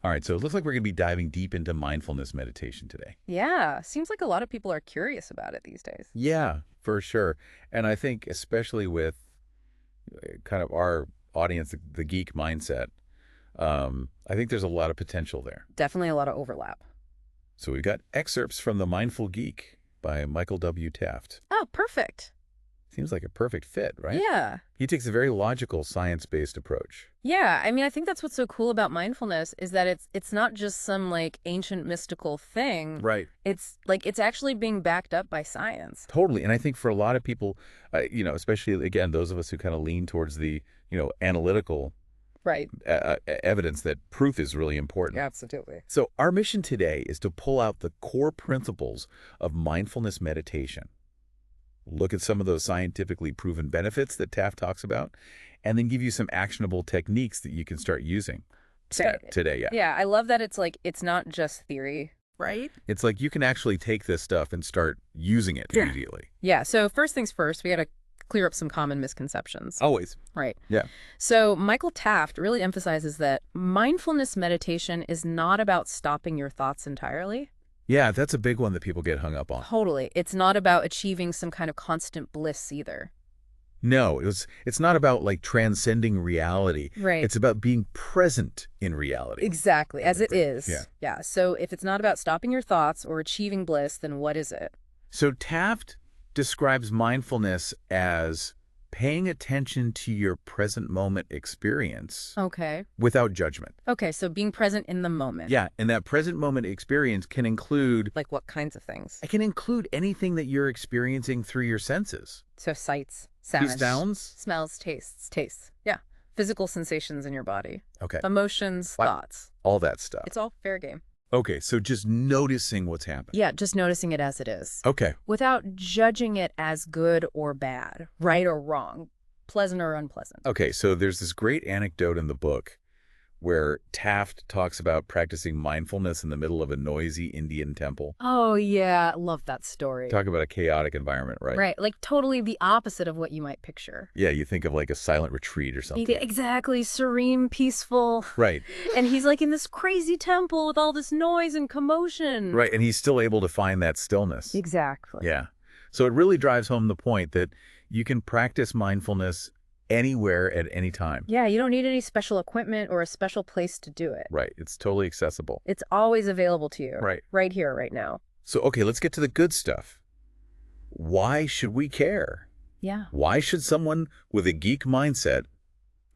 All right, so it looks like we're going to be diving deep into mindfulness meditation today. Yeah, seems like a lot of people are curious about it these days. Yeah, for sure. And I think especially with kind of our audience, the geek mindset, I think there's a lot of potential there. Definitely a lot of overlap. So we've got excerpts from The Mindful Geek by Michael W. Taft. Oh, perfect. Seems like a perfect fit, right? Yeah. He takes a very logical, science-based approach. Yeah, I mean, I think that's what's so cool about mindfulness is that it's not just some like ancient mystical thing. Right. It's actually being backed up by science. Totally. And I think for a lot of people, especially, again, those of us who kind of lean towards the, analytical Right. evidence that proof is really important. Absolutely. So our mission today is to pull out the core principles of mindfulness meditation. Look at some of those scientifically proven benefits that Taft talks about, and then give you some actionable techniques that you can start using today. Yeah. Yeah, I love that it's not just theory, right? It's like you can actually take this stuff and start using it immediately. Yeah, so first things first, we got to clear up some common misconceptions. Always. Right. Yeah. So Michael Taft really emphasizes that mindfulness meditation is not about stopping your thoughts entirely. Yeah, that's a big one that people get hung up on. Totally. It's not about achieving some kind of constant bliss either. No, it's not about like transcending reality. Right. It's about being present in reality. Exactly, as it is. Yeah. Yeah. So if it's not about stopping your thoughts or achieving bliss, then what is it? So Taft describes mindfulness as paying attention to your present moment experience Okay. without judgment. Okay, so being present in the moment. Yeah, and that present moment experience can include Like what kinds of things? it can include anything that you're experiencing through your senses. So sights, These sounds, sounds? smells, tastes. Yeah. Physical sensations in your body. Okay. Emotions, thoughts. All that stuff. It's all fair game. Okay, so just noticing what's happening. Yeah, just noticing it as it is. Okay. Without judging it as good or bad, right or wrong, pleasant or unpleasant. Okay, so there's this great anecdote in the book where Taft talks about practicing mindfulness in the middle of a noisy Indian temple. Oh, yeah. Love that story. Talk about a chaotic environment, right? Right. Like totally the opposite of what you might picture. Yeah, you think of like a silent retreat or something. Exactly. Serene, peaceful. Right. And he's like in this crazy temple with all this noise and commotion. Right, and he's still able to find that stillness. Exactly. Yeah. So it really drives home the point that you can practice mindfulness anywhere at any time. Yeah, you don't need any special equipment or a special place to do it. Right. It's totally accessible. It's always available to you. Right. Right here, right now. So, okay, let's get to the good stuff. Why should we care? Yeah. Why should someone with a geek mindset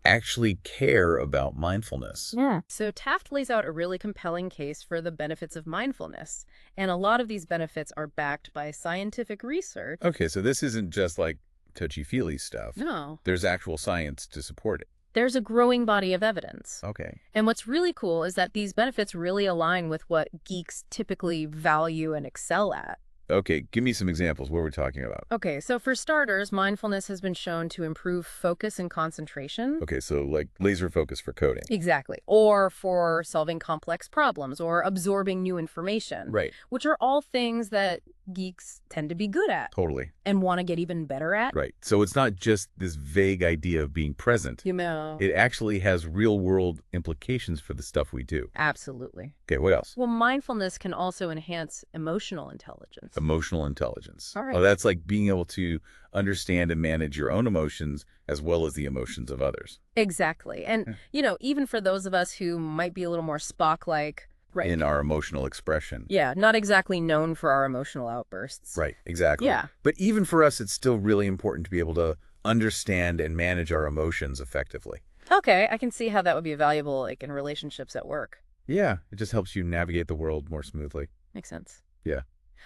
actually care about mindfulness? Yeah. So Taft lays out a really compelling case for the benefits of mindfulness. And a lot of these benefits are backed by scientific research. Okay, so this isn't just like touchy-feely stuff. No. There's actual science to support it. There's a growing body of evidence. Okay. And what's really cool is that these benefits really align with what geeks typically value and excel at. Okay, give me some examples. What we're talking about. Okay, so for starters, mindfulness has been shown to improve focus and concentration. Okay, so like laser focus for coding. Exactly. Or for solving complex problems or absorbing new information. Right. Which are all things that geeks tend to be good at Totally. and want to get even better at. Right. So it's not just this vague idea of being present. You know. It actually has real-world implications for the stuff we do. Absolutely. Okay, what else? Well, mindfulness can also enhance emotional intelligence. Emotional intelligence. All right. Oh, that's like being able to understand and manage your own emotions as well as the emotions of others. Exactly. And, even for those of us who might be a little more Spock-like, right. In our emotional expression. Yeah, not exactly known for our emotional outbursts. Right, exactly. Yeah. But even for us, it's still really important to be able to understand and manage our emotions effectively. Okay, I can see how that would be valuable, like in relationships at work. Yeah, it just helps you navigate the world more smoothly. Makes sense. Yeah.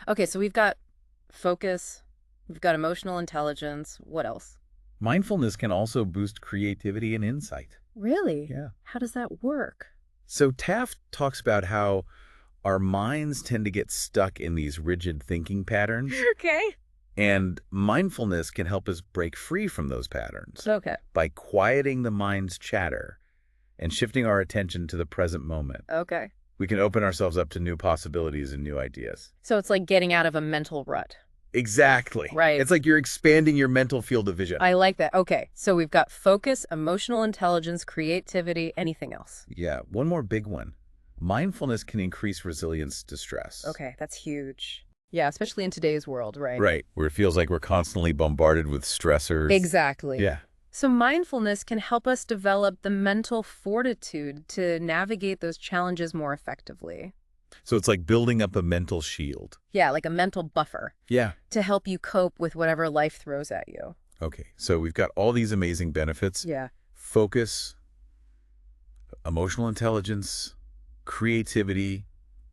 Okay, so we've got focus, we've got emotional intelligence. What else? Mindfulness can also boost creativity and insight. Really? Yeah. How does that work? So Taft talks about how our minds tend to get stuck in these rigid thinking patterns, Okay. and mindfulness can help us break free from those patterns Okay. by quieting the mind's chatter and shifting our attention to the present moment. Okay. We can open ourselves up to new possibilities and new ideas. So it's like getting out of a mental rut. Exactly. Right. It's like you're expanding your mental field of vision. I like that. Okay, so we've got focus, emotional intelligence, creativity, anything else? Yeah. One more big one. mindfulness can increase resilience to stress. Okay, that's huge. Yeah, especially in today's world, right? Right, where it feels like we're constantly bombarded with stressors. Exactly. Yeah. So mindfulness can help us develop the mental fortitude to navigate those challenges more effectively. So it's like building up a mental shield. Yeah, like a mental buffer Yeah. to help you cope with whatever life throws at you. Okay, so we've got all these amazing benefits. Yeah. Focus, emotional intelligence, creativity,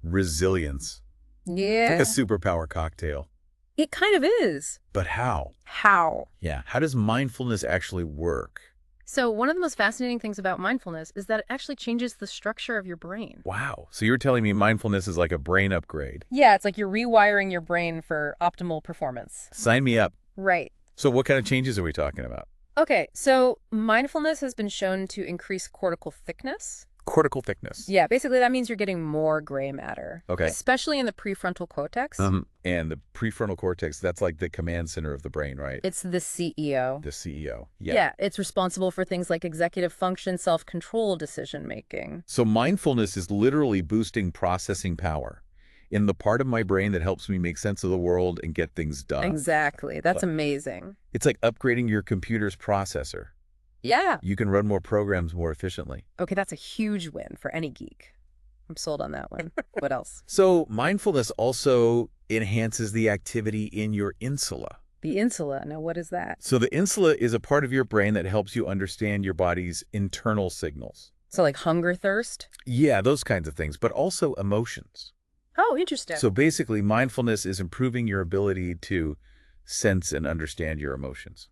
resilience. Yeah. Like a superpower cocktail. It kind of is. But how? How? Yeah, how does mindfulness actually work? So one of the most fascinating things about mindfulness is that it actually changes the structure of your brain. Wow, so you're telling me mindfulness is like a brain upgrade. Yeah, it's like you're rewiring your brain for optimal performance. Sign me up. Right. So what kind of changes are we talking about? Okay, so mindfulness has been shown to increase cortical thickness. Cortical thickness. Yeah, basically that means you're getting more gray matter. Okay. Especially in the prefrontal cortex. And the prefrontal cortex, that's like the command center of the brain, right? It's the CEO. The CEO. Yeah, it's responsible for things like executive function, self-control, decision-making. So mindfulness is literally boosting processing power in the part of my brain that helps me make sense of the world and get things done. Exactly. That's amazing. It's like upgrading your computer's processor. Yeah. You can run more programs more efficiently. Okay, that's a huge win for any geek. I'm sold on that one. What else? So mindfulness also enhances the activity in your insula. The insula. Now, what is that? So the insula is a part of your brain that helps you understand your body's internal signals. So like hunger, thirst? Yeah, those kinds of things, but also emotions. Oh, interesting. So basically, mindfulness is improving your ability to sense and understand your emotions.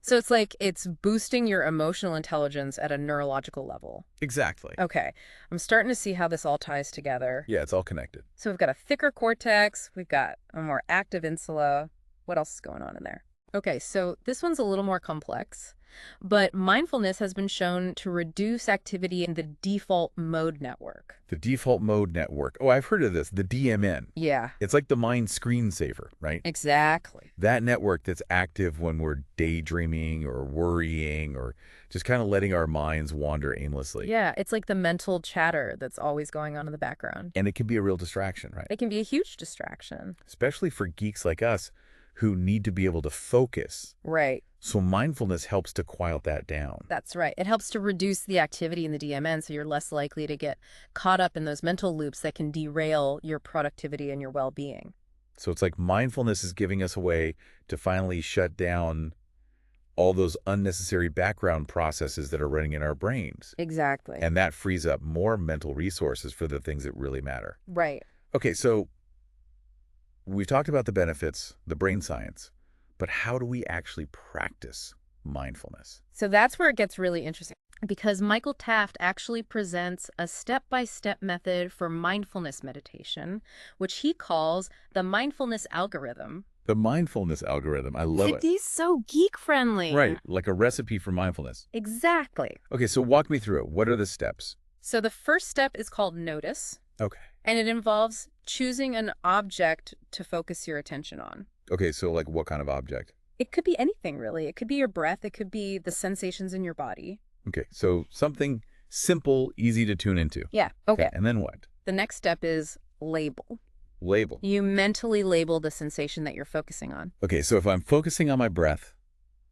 So it's like it's boosting your emotional intelligence at a neurological level. Exactly. Okay, I'm starting to see how this all ties together. Yeah, it's all connected. So we've got a thicker cortex, we've got a more active insula. What else is going on in there? Okay, so this one's a little more complex, but mindfulness has been shown to reduce activity in the default mode network. The default mode network. Oh, I've heard of this, the DMN. Yeah. It's like the mind screensaver, right? Exactly. That network that's active when we're daydreaming or worrying or just kind of letting our minds wander aimlessly. Yeah, it's like the mental chatter that's always going on in the background. And it can be a real distraction, right? It can be a huge distraction. Especially for geeks like us who need to be able to focus. Right. So mindfulness helps to quiet that down. That's right. It helps to reduce the activity in the DMN so you're less likely to get caught up in those mental loops that can derail your productivity and your well-being. So it's like mindfulness is giving us a way to finally shut down all those unnecessary background processes that are running in our brains. Exactly. And that frees up more mental resources for the things that really matter. Right. Okay, so we've talked about the benefits, the brain science, but how do we actually practice mindfulness? So that's where it gets really interesting because Michael Taft actually presents a step-by-step method for mindfulness meditation, which he calls the mindfulness algorithm. The mindfulness algorithm, I love it. He's so geek-friendly. Right, like a recipe for mindfulness. Exactly. Okay, so walk me through it. What are the steps? So the first step is called notice. Okay. And it involves choosing an object to focus your attention on. Okay, so like what kind of object? It could be anything, really. It could be your breath. It could be the sensations in your body. Okay, so something simple, easy to tune into. Yeah. Okay. And then what? The next step is label. Label. You mentally label the sensation that you're focusing on. Okay, so if I'm focusing on my breath,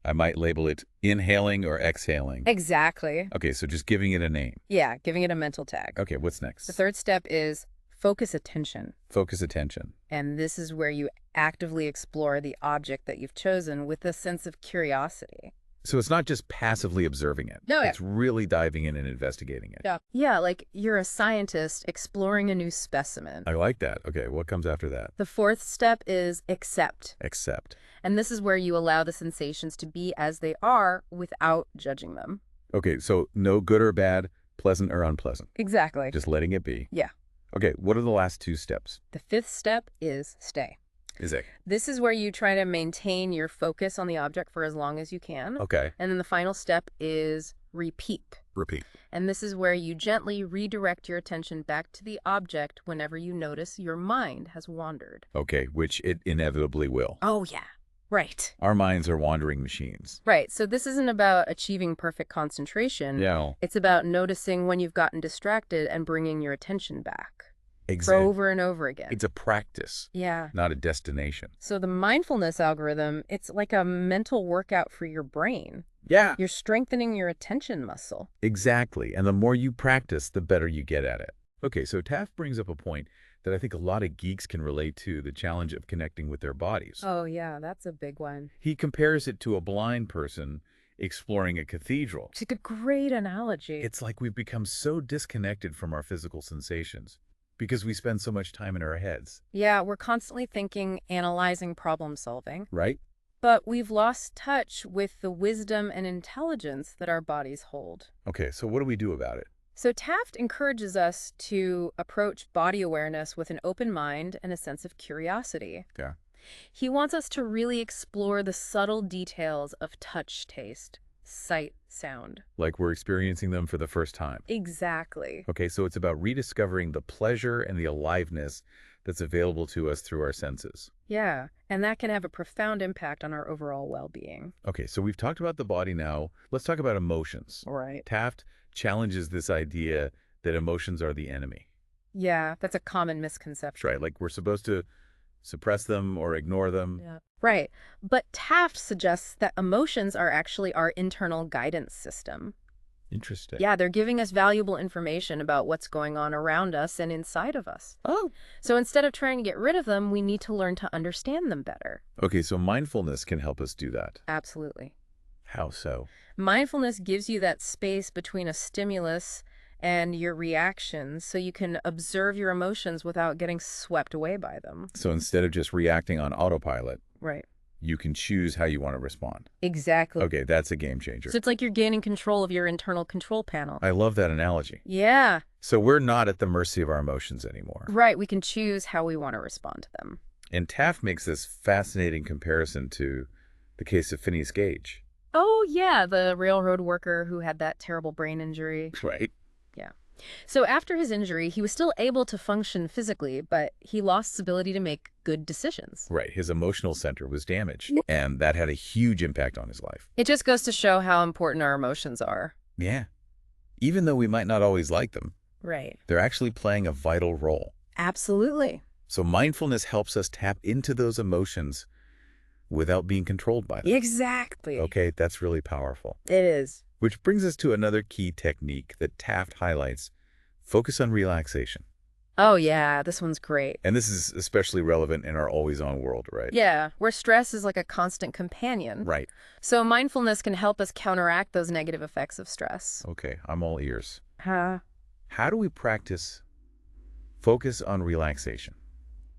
I might label it inhaling or exhaling. Exactly. Okay, so just giving it a name. Yeah, giving it a mental tag. Okay, what's next? The third step is focus attention. Focus attention. And this is where you actively explore the object that you've chosen with a sense of curiosity. So it's not just passively observing it. No, yeah. It's really diving in and investigating it. Yeah, like you're a scientist exploring a new specimen. I like that. Okay, what comes after that? The fourth step is accept. Accept. And this is where you allow the sensations to be as they are without judging them. Okay, so no good or bad, pleasant or unpleasant. Exactly. Just letting it be. Yeah. Okay, what are the last two steps? The fifth step is stay. Is it? This is where you try to maintain your focus on the object for as long as you can. Okay. And then the final step is repeat. Repeat. And this is where you gently redirect your attention back to the object whenever you notice your mind has wandered. Okay, which it inevitably will. Oh, yeah. Right. Our minds are wandering machines. Right. So this isn't about achieving perfect concentration. Yeah. It's about noticing when you've gotten distracted and bringing your attention back Exactly. over and over again. It's a practice, Yeah. not a destination. So the mindfulness algorithm, it's like a mental workout for your brain. Yeah. You're strengthening your attention muscle. Exactly. And the more you practice, the better you get at it. Okay, so Taft brings up a point that I think a lot of geeks can relate to, the challenge of connecting with their bodies. Oh, yeah, that's a big one. He compares it to a blind person exploring a cathedral. It's like a great analogy. It's like we've become so disconnected from our physical sensations because we spend so much time in our heads. Yeah, we're constantly thinking, analyzing, problem solving. Right? But we've lost touch with the wisdom and intelligence that our bodies hold. Okay, so what do we do about it? So Taft encourages us to approach body awareness with an open mind and a sense of curiosity. Yeah. He wants us to really explore the subtle details of touch, taste, sight, sound. Like we're experiencing them for the first time. Exactly. Okay, so it's about rediscovering the pleasure and the aliveness that's available to us through our senses. Yeah, and that can have a profound impact on our overall well-being. Okay, so we've talked about the body now. Let's talk about emotions. Right. Taft challenges this idea that emotions are the enemy. Yeah, that's a common misconception. Right, like we're supposed to suppress them or ignore them. Yeah. Right. But Taft suggests that emotions are actually our internal guidance system. Interesting. Yeah, they're giving us valuable information about what's going on around us and inside of us. Oh. So instead of trying to get rid of them, we need to learn to understand them better. Okay, so mindfulness can help us do that. Absolutely. How so? Mindfulness gives you that space between a stimulus and your reactions so you can observe your emotions without getting swept away by them. So instead of just reacting on autopilot, Right. you can choose how you want to respond. Exactly. Okay, that's a game changer. So it's like you're gaining control of your internal control panel. I love that analogy. Yeah. So we're not at the mercy of our emotions anymore. Right. We can choose how we want to respond to them. And Taft makes this fascinating comparison to the case of Phineas Gage. Oh, yeah. The railroad worker who had that terrible brain injury. Right. Yeah. So after his injury, he was still able to function physically, but he lost his ability to make good decisions. Right. His emotional center was damaged, and that had a huge impact on his life. It just goes to show how important our emotions are. Yeah. Even though we might not always like them, Right. they're actually playing a vital role. Absolutely. So mindfulness helps us tap into those emotions without being controlled by them. Exactly. Okay, that's really powerful. It is. Which brings us to another key technique that Taft highlights: focus on relaxation. Oh, yeah. This one's great. And this is especially relevant in our always-on world, right? Yeah, where stress is like a constant companion. Right. So mindfulness can help us counteract those negative effects of stress. Okay, I'm all ears. Huh? How do we practice focus on relaxation?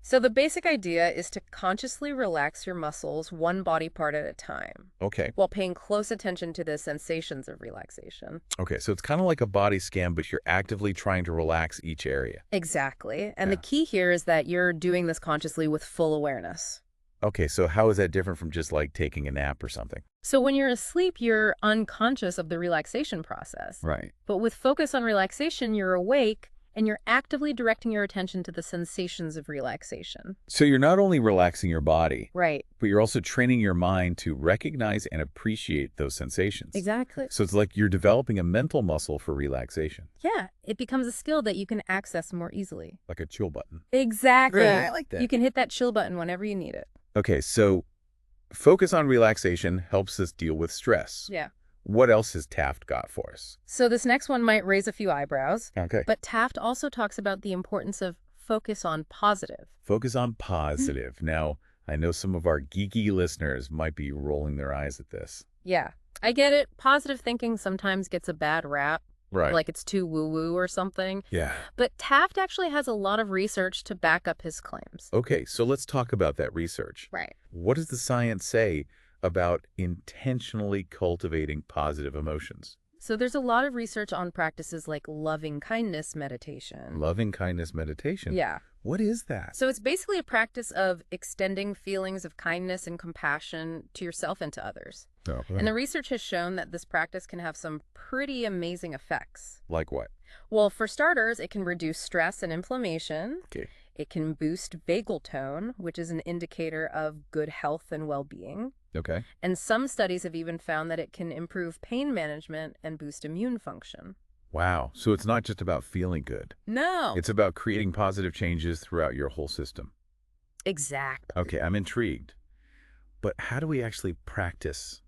So the basic idea is to consciously relax your muscles one body part at a time, Okay. while paying close attention to the sensations of relaxation. Okay, so it's kind of like a body scan, but you're actively trying to relax each area. Exactly. And Yeah. the key here is that you're doing this consciously with full awareness. Okay, so how is that different from just like taking a nap or something? So when you're asleep, you're unconscious of the relaxation process. Right. But with focus on relaxation, you're awake and you're actively directing your attention to the sensations of relaxation. So you're not only relaxing your body, Right. but you're also training your mind to recognize and appreciate those sensations. Exactly. So it's like you're developing a mental muscle for relaxation, Yeah, it becomes a skill that you can access more easily. like a chill button. Exactly. Yeah, I like that. You can hit that chill button whenever you need it. Okay, so focus on relaxation helps us deal with stress. Yeah. What else has Taft got for us? So this next one might raise a few eyebrows, Okay. but Taft also talks about the importance of focus on positive. Focus on positive. Now, I know some of our geeky listeners might be rolling their eyes at this. Yeah, I get it. Positive thinking sometimes gets a bad rap, Right. like it's too woo-woo or something. Yeah. But Taft actually has a lot of research to back up his claims. Okay, so let's talk about that research. Right. What does the science say about intentionally cultivating positive emotions? So there's a lot of research on practices like loving kindness meditation. Loving kindness meditation. Yeah. What is that? So it's basically a practice of extending feelings of kindness and compassion to yourself and to others. Oh, And the research has shown that this practice can have some pretty amazing effects. like what? Well, for starters, it can reduce stress and inflammation. Okay. It can boost vagal tone, which is an indicator of good health and well-being. Okay. And some studies have even found that it can improve pain management and boost immune function. Wow. So it's not just about feeling good. No. It's about creating positive changes throughout your whole system. Exactly. Okay, I'm intrigued. But how do we actually practice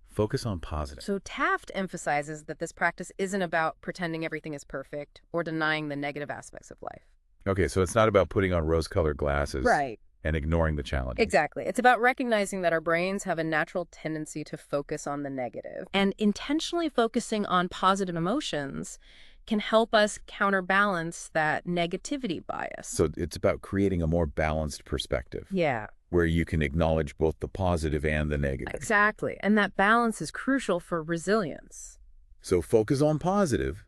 focus on positive? So Taft emphasizes that this practice isn't about pretending everything is perfect or denying the negative aspects of life. Okay, so it's not about putting on rose-colored glasses Right. and ignoring the challenges. Exactly. It's about recognizing that our brains have a natural tendency to focus on the negative. And intentionally focusing on positive emotions can help us counterbalance that negativity bias. So it's about creating a more balanced perspective Yeah, where you can acknowledge both the positive and the negative. exactly. And that balance is crucial for resilience. So focus on positive.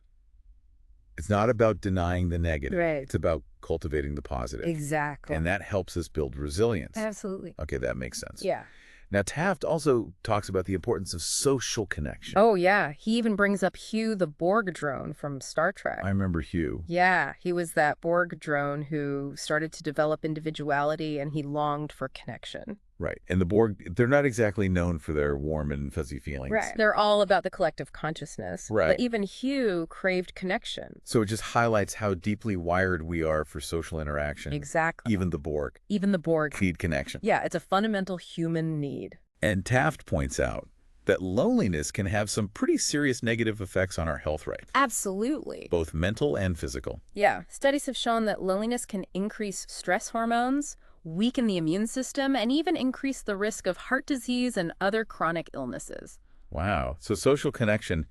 It's not about denying the negative. Right. It's about cultivating the positive. Exactly. And that helps us build resilience. Absolutely. Okay, that makes sense. Yeah. Now, Taft also talks about the importance of social connection. Oh, yeah. He even brings up Hugh the Borg drone from Star Trek. I remember Hugh. Yeah, he was that Borg drone who started to develop individuality and he longed for connection. Right. And the Borg, they're not exactly known for their warm and fuzzy feelings. Right. They're all about the collective consciousness. Right. But even Hugh craved connection. So it just highlights how deeply wired we are for social interaction. Exactly. Even the Borg Even the Borg. need connection. Yeah, it's a fundamental human need. And Taft points out that loneliness can have some pretty serious negative effects on our health, right? Absolutely. Both mental and physical. Yeah, studies have shown that loneliness can increase stress hormones, weaken the immune system, and even increase the risk of heart disease and other chronic illnesses. Wow. So social connection,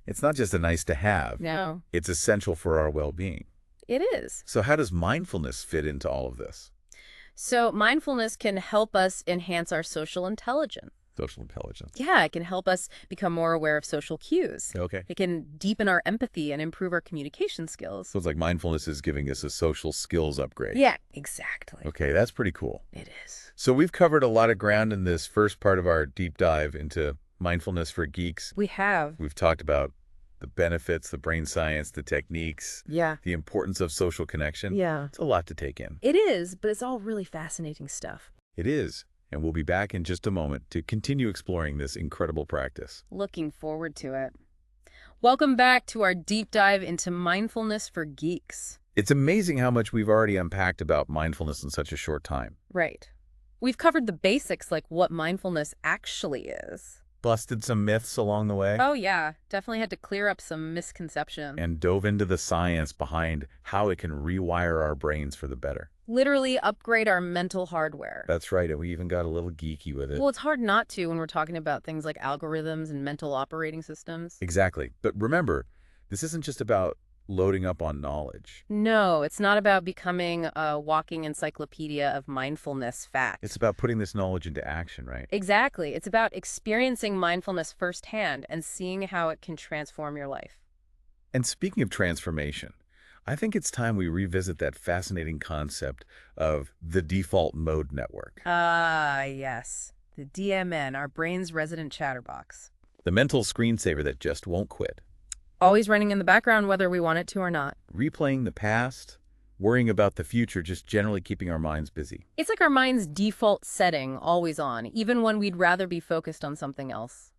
it's not just a nice to have. No, It's essential for our well-being. it is. So how does mindfulness fit into all of this? So mindfulness can help us enhance our social intelligence. Social intelligence. Yeah, it can help us become more aware of social cues. Okay. It can deepen our empathy and improve our communication skills. So it's like mindfulness is giving us a social skills upgrade. Yeah, exactly. Okay, that's pretty cool. It is. So we've covered a lot of ground in this first part of our deep dive into mindfulness for geeks. We have. We've talked about the benefits, the brain science, the techniques, Yeah. the importance of social connection. Yeah. It's a lot to take in. It is, but it's all really fascinating stuff. It is. And we'll be back in just a moment to continue exploring this incredible practice. Looking forward to it. Welcome back to our deep dive into mindfulness for geeks. It's amazing how much we've already unpacked about mindfulness in such a short time. Right. We've covered the basics like what mindfulness actually is. Busted some myths along the way. Oh yeah, definitely had to clear up some misconceptions. And dove into the science behind how it can rewire our brains for the better. Literally upgrade our mental hardware. That's right, and we even got a little geeky with it. Well, it's hard not to when we're talking about things like algorithms and mental operating systems. Exactly. But remember, this isn't just about loading up on knowledge. No, it's not about becoming a walking encyclopedia of mindfulness facts. It's about putting this knowledge into action, right? Exactly. It's about experiencing mindfulness firsthand and seeing how it can transform your life. And speaking of transformation, I think it's time we revisit that fascinating concept of the default mode network. Ah, yes. The DMN, our brain's resident chatterbox. The mental screensaver that just won't quit. Always running in the background whether we want it to or not. Replaying the past, worrying about the future, just generally keeping our minds busy. It's like our mind's default setting, always on, even when we'd rather be focused on something else.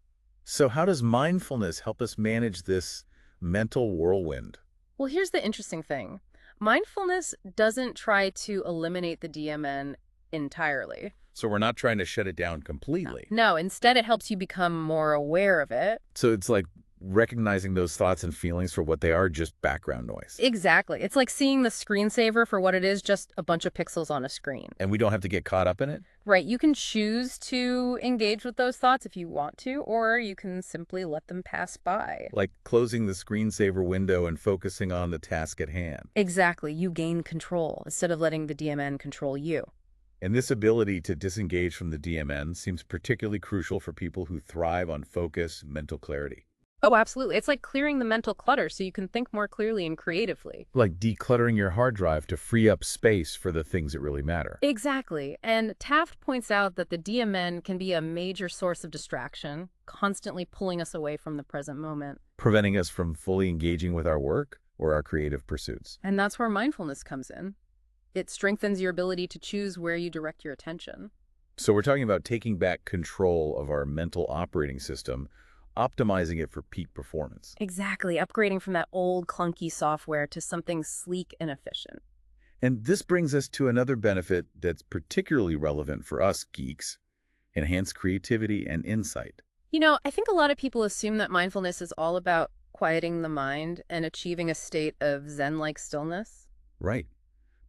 So how does mindfulness help us manage this mental whirlwind? Well, here's the interesting thing. Mindfulness doesn't try to eliminate the DMN entirely. So we're not trying to shut it down completely. No, instead it helps you become more aware of it. So it's like recognizing those thoughts and feelings for what they are, just background noise. Exactly. It's like seeing the screensaver for what it is, just a bunch of pixels on a screen. And we don't have to get caught up in it? Right. You can choose to engage with those thoughts if you want to, or you can simply let them pass by. Like closing the screensaver window and focusing on the task at hand. Exactly. You gain control instead of letting the DMN control you. And this ability to disengage from the DMN seems particularly crucial for people who thrive on focus, mental clarity. Oh, absolutely. It's like clearing the mental clutter so you can think more clearly and creatively. Like decluttering your hard drive to free up space for the things that really matter. Exactly. And Taft points out that the DMN can be a major source of distraction, constantly pulling us away from the present moment. Preventing us from fully engaging with our work or our creative pursuits. And that's where mindfulness comes in. It strengthens your ability to choose where you direct your attention. So we're talking about taking back control of our mental operating system, optimizing it for peak performance. Exactly, upgrading from that old clunky software to something sleek and efficient. And this brings us to another benefit that's particularly relevant for us geeks: enhanced creativity and insight. I think a lot of people assume that mindfulness is all about quieting the mind and achieving a state of Zen-like stillness. Right.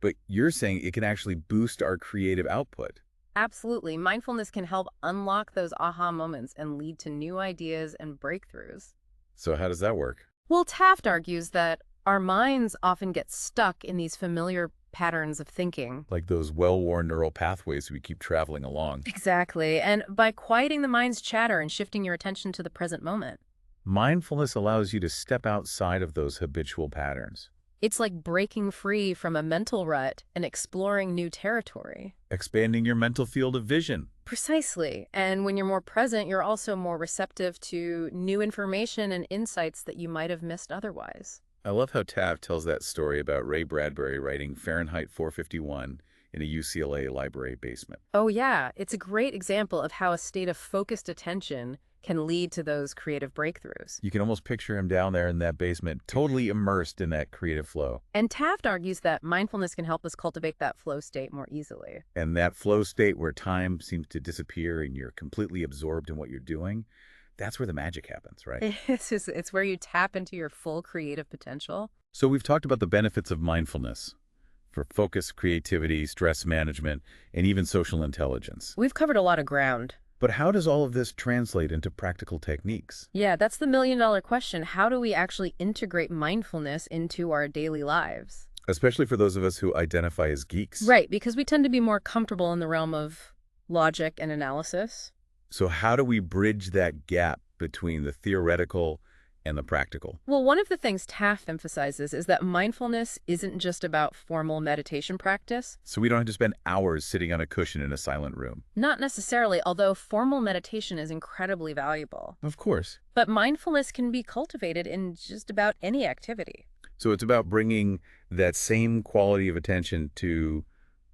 But you're saying it can actually boost our creative output. Absolutely. Mindfulness can help unlock those aha moments and lead to new ideas and breakthroughs. So how does that work? Well, Taft argues that our minds often get stuck in these familiar patterns of thinking. Like those well-worn neural pathways we keep traveling along. Exactly. And by quieting the mind's chatter and shifting your attention to the present moment, Mindfulness allows you to step outside of those habitual patterns, it's like breaking free from a mental rut and exploring new territory. expanding your mental field of vision. Precisely. And when you're more present, you're also more receptive to new information and insights that you might have missed otherwise. I love how Taft tells that story about Ray Bradbury writing Fahrenheit 451 in a UCLA library basement. Oh, yeah. It's a great example of how a state of focused attention can lead to those creative breakthroughs. You can almost picture him down there in that basement, totally immersed in that creative flow. And Taft argues that mindfulness can help us cultivate that flow state more easily. And that flow state where time seems to disappear and you're completely absorbed in what you're doing, that's where the magic happens, right? It's where you tap into your full creative potential. So we've talked about the benefits of mindfulness for focus, creativity, stress management, and even social intelligence. We've covered a lot of ground. But how does all of this translate into practical techniques? Yeah, that's the million-dollar question. How do we actually integrate mindfulness into our daily lives? Especially for those of us who identify as geeks. Right, because we tend to be more comfortable in the realm of logic and analysis. So how do we bridge that gap between the theoretical and the practical? Well, one of the things Taft emphasizes is that mindfulness isn't just about formal meditation practice. So we don't have to spend hours sitting on a cushion in a silent room. Not necessarily, although formal meditation is incredibly valuable. Of course. But mindfulness can be cultivated in just about any activity. So it's about bringing that same quality of attention to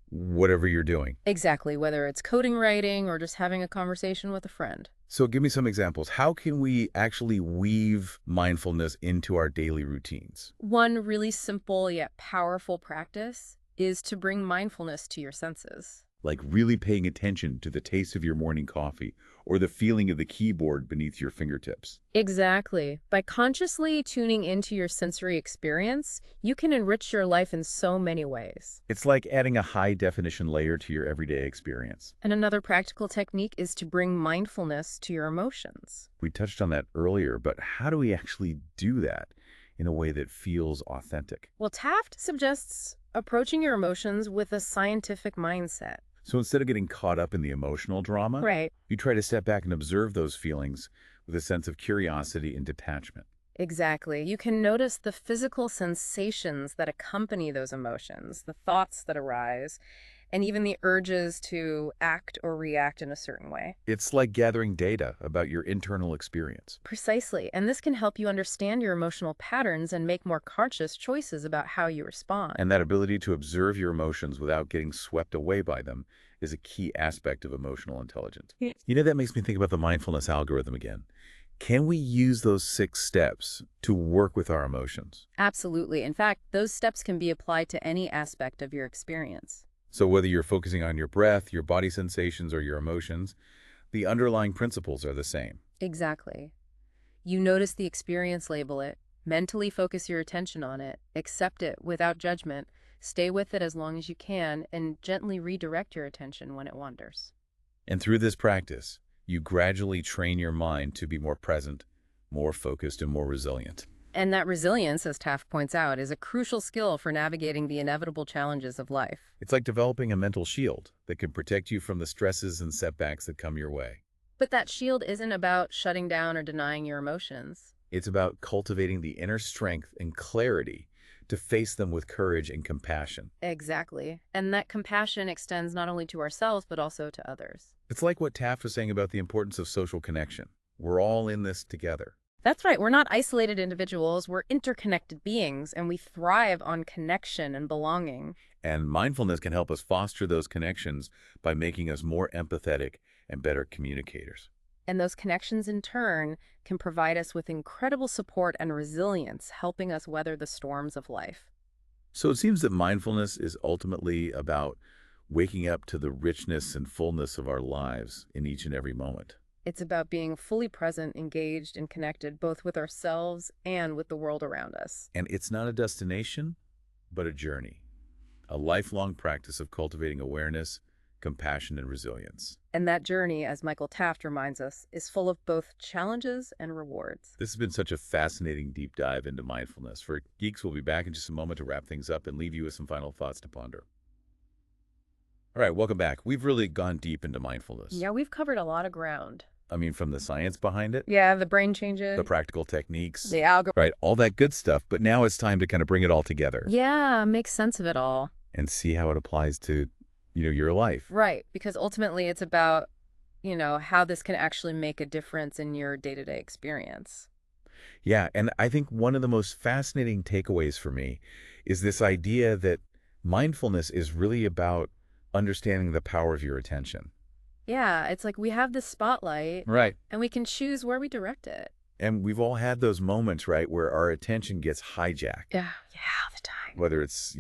whatever you're doing. Exactly, whether it's coding writing or just having a conversation with a friend. So give me some examples. How can we actually weave mindfulness into our daily routines? One really simple yet powerful practice is to bring mindfulness to your senses. Like really paying attention to the taste of your morning coffee or the feeling of the keyboard beneath your fingertips. Exactly. By consciously tuning into your sensory experience, you can enrich your life in so many ways. It's like adding a high-definition layer to your everyday experience. And another practical technique is to bring mindfulness to your emotions. We touched on that earlier, but how do we actually do that in a way that feels authentic? Well, Taft suggests approaching your emotions with a scientific mindset. So instead of getting caught up in the emotional drama, Right. you try to step back and observe those feelings with a sense of curiosity and detachment. Exactly. You can notice the physical sensations that accompany those emotions, the thoughts that arise, and even the urges to act or react in a certain way. It's like gathering data about your internal experience. Precisely. And this can help you understand your emotional patterns and make more conscious choices about how you respond. And that ability to observe your emotions without getting swept away by them is a key aspect of emotional intelligence. Yeah. That makes me think about the mindfulness algorithm again. Can we use those 6 steps to work with our emotions? Absolutely. In fact, those steps can be applied to any aspect of your experience. So whether you're focusing on your breath, your body sensations, or your emotions, the underlying principles are the same. Exactly. You notice the experience, label it, mentally focus your attention on it, accept it without judgment, stay with it as long as you can, and gently redirect your attention when it wanders. And through this practice, you gradually train your mind to be more present, more focused, and more resilient. And that resilience, as Taft points out, is a crucial skill for navigating the inevitable challenges of life. It's like developing a mental shield that can protect you from the stresses and setbacks that come your way. But that shield isn't about shutting down or denying your emotions. It's about cultivating the inner strength and clarity to face them with courage and compassion. Exactly. And that compassion extends not only to ourselves, but also to others. It's like what Taft was saying about the importance of social connection. We're all in this together. That's right. We're not isolated individuals. We're interconnected beings, and we thrive on connection and belonging. And mindfulness can help us foster those connections by making us more empathetic and better communicators. And those connections, in turn, can provide us with incredible support and resilience, helping us weather the storms of life. So it seems that mindfulness is ultimately about waking up to the richness and fullness of our lives in each and every moment. It's about being fully present, engaged, and connected both with ourselves and with the world around us. And it's not a destination, but a journey, a lifelong practice of cultivating awareness, compassion, and resilience. And that journey, as Michael Taft reminds us, is full of both challenges and rewards. This has been such a fascinating deep dive into mindfulness. For Geeks, we'll be back in just a moment to wrap things up and leave you with some final thoughts to ponder. All right, welcome back. We've really gone deep into mindfulness. Yeah, we've covered a lot of ground. I mean, from the science behind it, Yeah, the brain changes, the practical techniques, the algorithm. right, all that good stuff. But now it's time to kind of bring it all together Yeah, make sense of it all. and see how it applies to, your life. Right, because ultimately it's about, how this can actually make a difference in your day-to-day experience. Yeah, and I think one of the most fascinating takeaways for me is this idea that mindfulness is really about understanding the power of your attention. Yeah, it's like we have this spotlight Right. and we can choose where we direct it. And we've all had those moments, right, where our attention gets hijacked, Yeah, all the time. whether it's,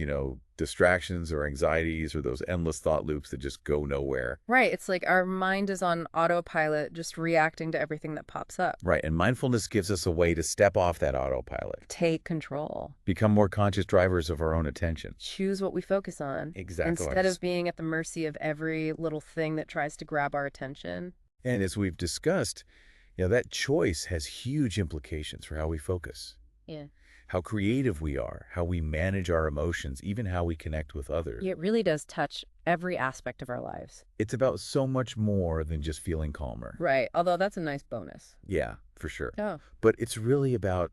distractions or anxieties or those endless thought loops that just go nowhere. Right, it's like our mind is on autopilot, just reacting to everything that pops up. Right, and mindfulness gives us a way to step off that autopilot, Take control. become more conscious drivers of our own attention. Choose what we focus on. Exactly. Instead of being at the mercy of every little thing that tries to grab our attention. And as we've discussed, that choice has huge implications for how we focus, Yeah. how creative we are, how we manage our emotions, even how we connect with others. It really does touch every aspect of our lives. It's about so much more than just feeling calmer. Right, although that's a nice bonus. Yeah, for sure. Oh. But it's really about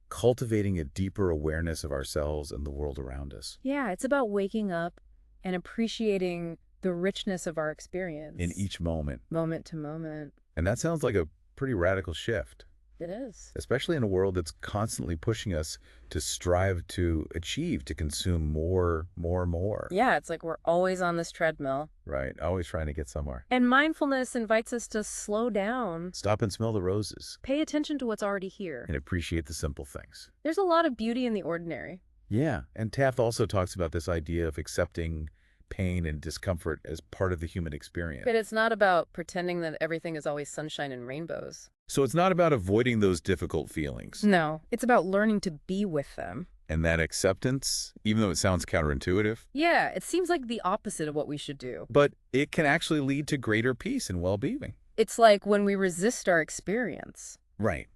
cultivating a deeper awareness of ourselves and the world around us. Yeah, it's about waking up and appreciating the richness of our experience. In each moment. Moment to moment. And that sounds like a pretty radical shift, It is. especially in a world that's constantly pushing us to strive to achieve, to consume more. Yeah, it's like we're always on this treadmill. Right, always trying to get somewhere. And mindfulness invites us to slow down, Stop and smell the roses pay attention to what's already here. and appreciate the simple things. There's a lot of beauty in the ordinary. Yeah, and Taft also talks about this idea of accepting pain and discomfort as part of the human experience. But it's not about pretending that everything is always sunshine and rainbows. So it's not about avoiding those difficult feelings. No, it's about learning to be with them. And that acceptance, even though it sounds counterintuitive, Yeah, it seems like the opposite of what we should do. but it can actually lead to greater peace and well-being. It's like when we resist our experience. Right.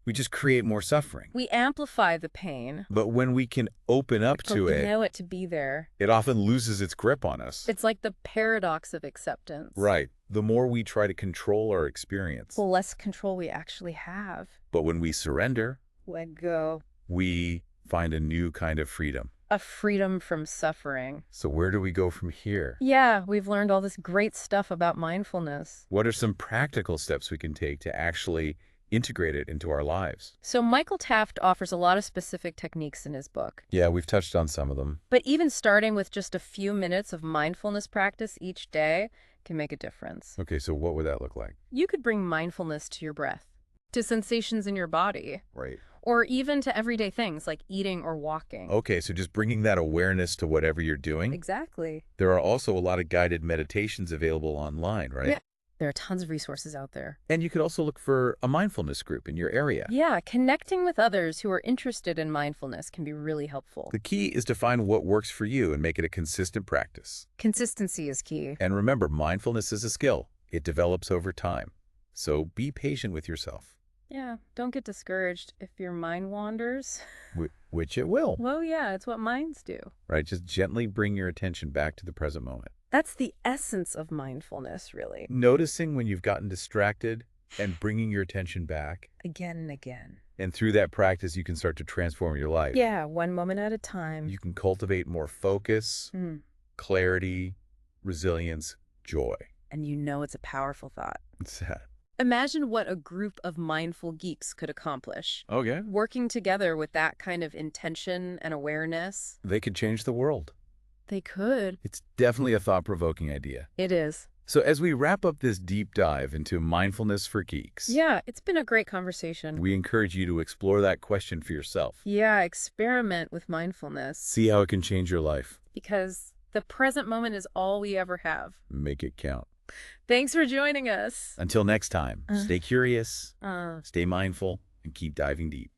We just create more suffering. We amplify the pain. But when we can open up to We it, know it to be there. it often loses its grip on us. It's like the paradox of acceptance. Right. The more we try to control our experience. The less control we actually have. But when we surrender, Let go. we find a new kind of freedom. A freedom from suffering. So where do we go from here? Yeah, we've learned all this great stuff about mindfulness. What are some practical steps we can take to actually integrate it into our lives? So Michael Taft offers a lot of specific techniques in his book. Yeah, we've touched on some of them. But even starting with just a few minutes of mindfulness practice each day can make a difference. Okay, so what would that look like? You could bring mindfulness to your breath, to sensations in your body, Right. or even to everyday things like eating or walking. Okay, so just bringing that awareness to whatever you're doing. Exactly. There are also a lot of guided meditations available online, right? Yeah. There are tons of resources out there. And you could also look for a mindfulness group in your area. Yeah, connecting with others who are interested in mindfulness can be really helpful. The key is to find what works for you and make it a consistent practice. Consistency is key. And remember, mindfulness is a skill. It develops over time. So be patient with yourself. Yeah, don't get discouraged if your mind wanders. Which it will. Well, yeah, it's what minds do. Right? Just gently bring your attention back to the present moment. That's the essence of mindfulness, really. Noticing when you've gotten distracted and bringing your attention back. Again and again. And through that practice, you can start to transform your life. Yeah, one moment at a time. You can cultivate more focus, clarity, resilience, joy. And you know it's a powerful thought. It's that. Imagine what a group of mindful geeks could accomplish. Okay. Working together with that kind of intention and awareness. They could change the world. They could. It's definitely a thought-provoking idea. It is. So as we wrap up this deep dive into mindfulness for geeks, Yeah, it's been a great conversation. we encourage you to explore that question for yourself. Yeah, experiment with mindfulness. See how it can change your life. Because the present moment is all we ever have. Make it count. Thanks for joining us. Until next time, stay curious, Uh. stay mindful, and keep diving deep.